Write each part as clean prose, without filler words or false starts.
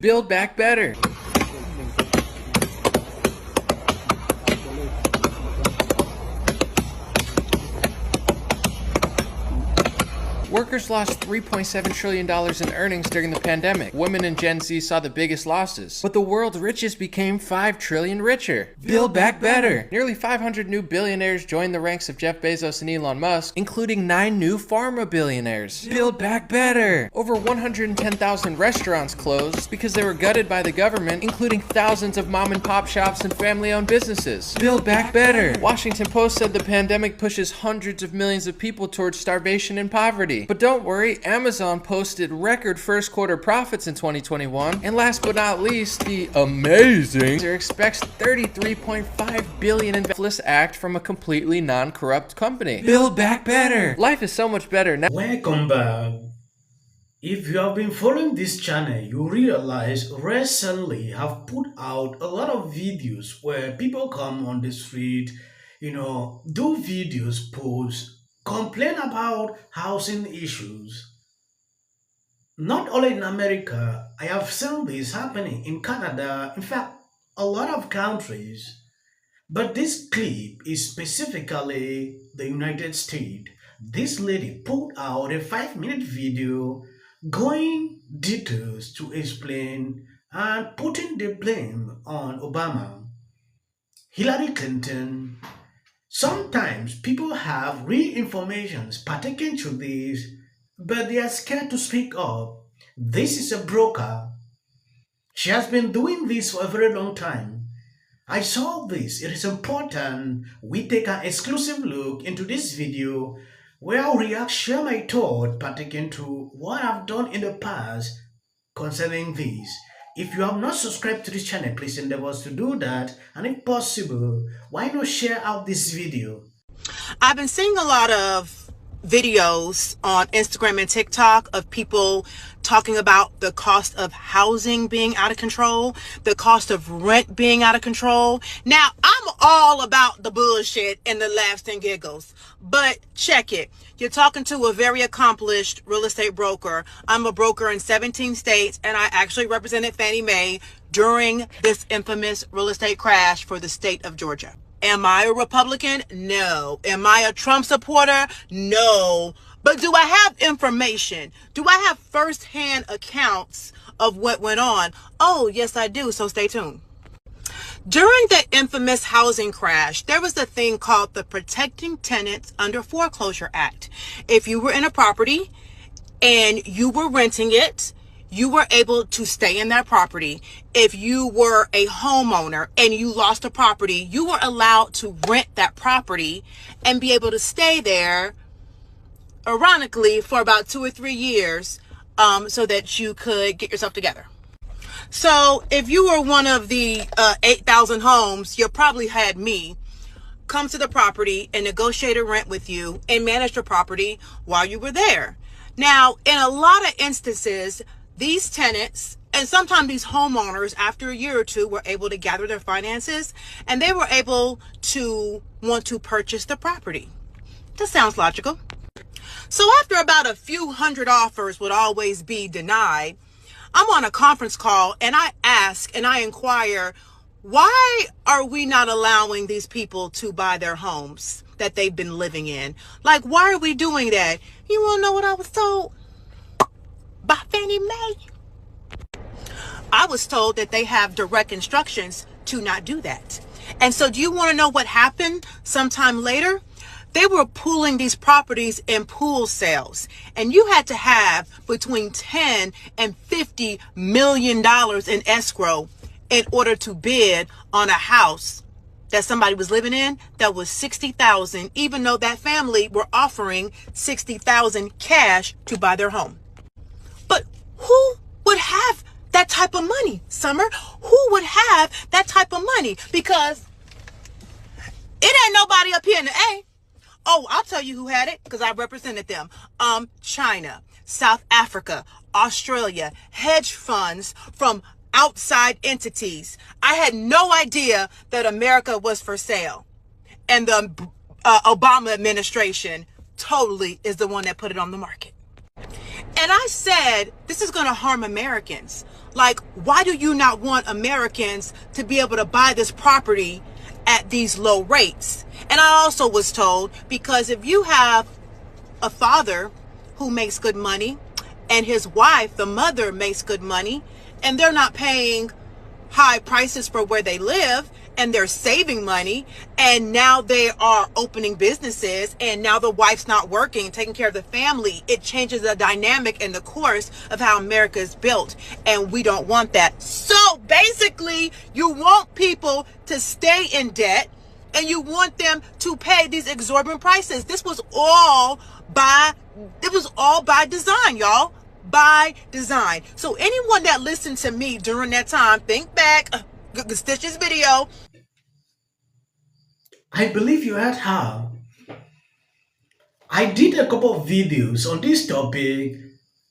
Build back better. Workers lost $3.7 trillion in earnings during the pandemic. Women and Gen Z saw the biggest losses. But the world's richest became $5 trillion richer. Build back better. Nearly 500 new billionaires joined the ranks of Jeff Bezos and Elon Musk, including 9 new pharma billionaires. Build back better. Over 110,000 restaurants closed because they were gutted by the government, including thousands of mom and pop shops and family-owned businesses. Build back better. Washington Post said the pandemic pushes hundreds of millions of people towards starvation and poverty. But don't worry, Amazon posted record first quarter profits in 2021. And last but not least, the amazing expects $33.5 billion in Flist Act from a completely non-corrupt company. Build back better. Life is so much better now. Welcome back. If you have been following this channel, you realize recently have put out a lot of videos where people come on the street, do videos, post, complain about housing issues. Not only in America, I have seen this happening in Canada, in fact, a lot of countries. But this clip is specifically the United States. This lady put out a 5-minute video going details to explain and putting the blame on Obama, Hillary Clinton. Sometimes people have real information pertaining to this, but they are scared to speak up. This is a broker. She has been doing this for a very long time. I saw this. It is important we take an exclusive look into this video where I'll share my thought pertaining to what I've done in the past concerning this. If you have not subscribed to this channel, please endeavor to do that. And if possible, why not share out this video? I've been seeing a lot of videos on Instagram and TikTok of people talking about the cost of housing being out of control, the cost of rent being out of control. Now, I'm all about the bullshit and the laughs and giggles, but check it. You're talking to a very accomplished real estate broker. I'm a broker in 17 states, and I actually represented Fannie Mae during this infamous real estate crash for the state of Georgia. Am I a Republican? No. Am I a Trump supporter? No. But do I have information? Do I have firsthand accounts of what went on? Oh, yes, I do. So stay tuned. During the infamous housing crash, there was a thing called the Protecting Tenants Under Foreclosure Act. If you were in a property and you were renting it, you were able to stay in that property. If you were a homeowner and you lost a property, you were allowed to rent that property and be able to stay there, ironically, for about 2 or 3 years, so that you could get yourself together. So if you were one of the 8,000 homes, you probably had me come to the property and negotiate a rent with you and manage the property while you were there. Now, in a lot of instances, these tenants and sometimes these homeowners, after a year or two, were able to gather their finances and they were able to want to purchase the property. That sounds logical. So after about a few hundred offers would always be denied, I'm on a conference call and I ask and I inquire, why are we not allowing these people to buy their homes that they've been living in? Like, why are we doing that? You want to know what I was told? By Fannie Mae. I was told that they have direct instructions to not do that. And so do you want to know what happened sometime later? They were pooling these properties in pool sales, and you had to have between $10 and $50 million in escrow in order to bid on a house that somebody was living in that was $60,000, even though that family were offering $60,000 cash to buy their home. But who would have that type of money, Summer? Who would have that type of money? Because it ain't nobody up here in the A. Oh, I'll tell you who had it, because I represented them. China, South Africa, Australia, hedge funds from outside entities. I had no idea that America was for sale. And the Obama administration totally is the one that put it on the market. And I said, this is going to harm Americans. Like, why do you not want Americans to be able to buy this property at these low rates? And I also was told, because if you have a father who makes good money and his wife, the mother, makes good money, and they're not paying high prices for where they live, and they're saving money, and now they are opening businesses, and now the wife's not working, taking care of the family, it changes the dynamic and the course of how America is built, and we don't want that. So basically, you want people to stay in debt, and you want them to pay these exorbitant prices. This was all by design, y'all. By design. So anyone that listened to me during that time, think back, stitch this video. I believe you heard her. I did a couple of videos on this topic.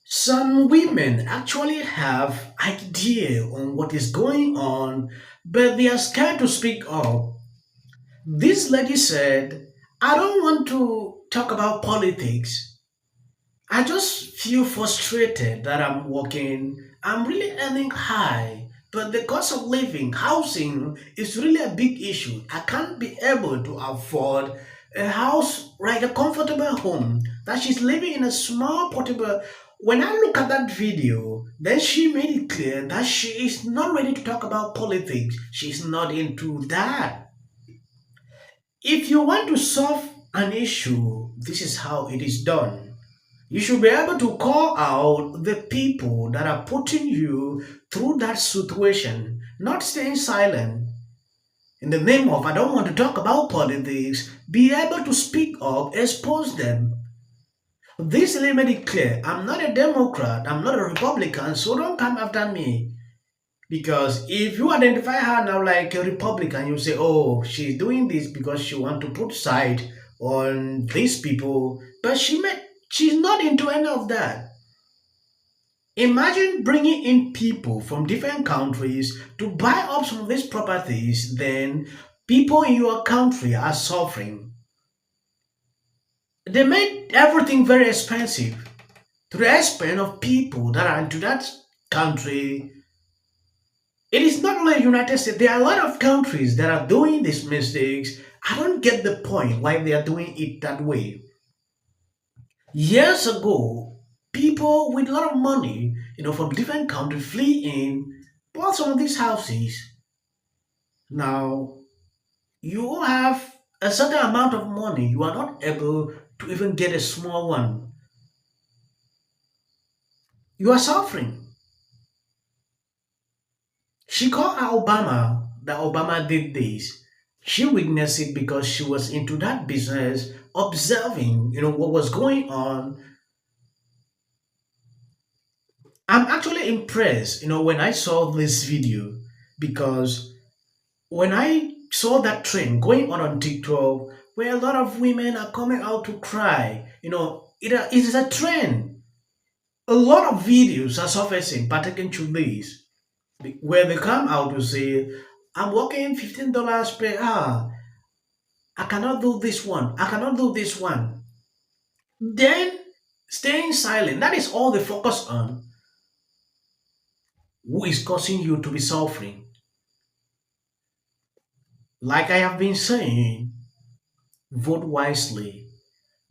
Some women actually have idea on what is going on, but they are scared to speak up. This lady said, I don't want to talk about politics. I just feel frustrated that I'm working. I'm really earning high, but the cost of living, housing is really a big issue. I can't be able to afford a house, like a comfortable home, that she's living in a small portable. When I look at that video, then she made it clear that she is not ready to talk about politics. She's not into that. If you want to solve an issue, this is how it is done. You should be able to call out the people that are putting you through that situation, not staying silent. In the name of, I don't want to talk about politics, be able to speak up, expose them. This really made it clear. I'm not a Democrat, I'm not a Republican, so don't come after me. Because if you identify her now like a Republican, you say, oh, she's doing this because she want to put side on these people, but she's not into any of that. Imagine bringing in people from different countries to buy up some of these properties, then people in your country are suffering. They made everything very expensive to the expense of people that are into that country. It is not only the United States, there are a lot of countries that are doing these mistakes. I don't get the point why they are doing it that way. Years ago, people with a lot of money, from different countries flee in, bought some of these houses. Now, you have a certain amount of money, you are not able to even get a small one. You are suffering. She called out Obama that Obama did this. She witnessed it because she was into that business, observing, what was going on. I'm actually impressed, when I saw this video, because when I saw that trend going on TikTok, where a lot of women are coming out to cry, it is a trend. A lot of videos are surfacing pertaining to this, where they come out to say, I'm working $15 per hour. I cannot do this one. I cannot do this one. Then staying silent. That is all they focus on. Who is causing you to be suffering? Like I have been saying, vote wisely.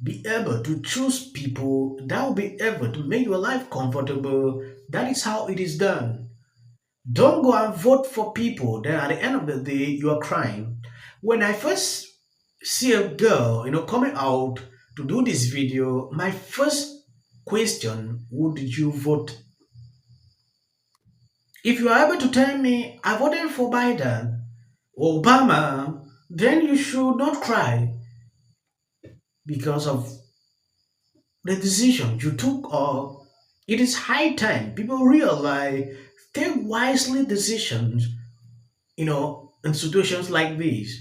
Be able to choose people that will be able to make your life comfortable. That is how it is done. Don't go and vote for people, then at the end of the day, you are crying. When I first see a girl, coming out to do this video, my first question, who did you vote? If you are able to tell me, I voted for Biden or Obama, then you should not cry because of the decision you took. Or it is high time people realize, take wisely decisions, in situations like this.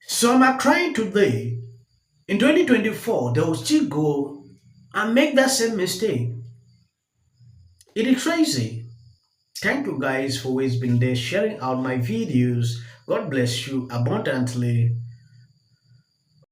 Some are crying today. In 2024, they will still go and make that same mistake. It is crazy. Thank you guys for always being there sharing out my videos. God bless you abundantly.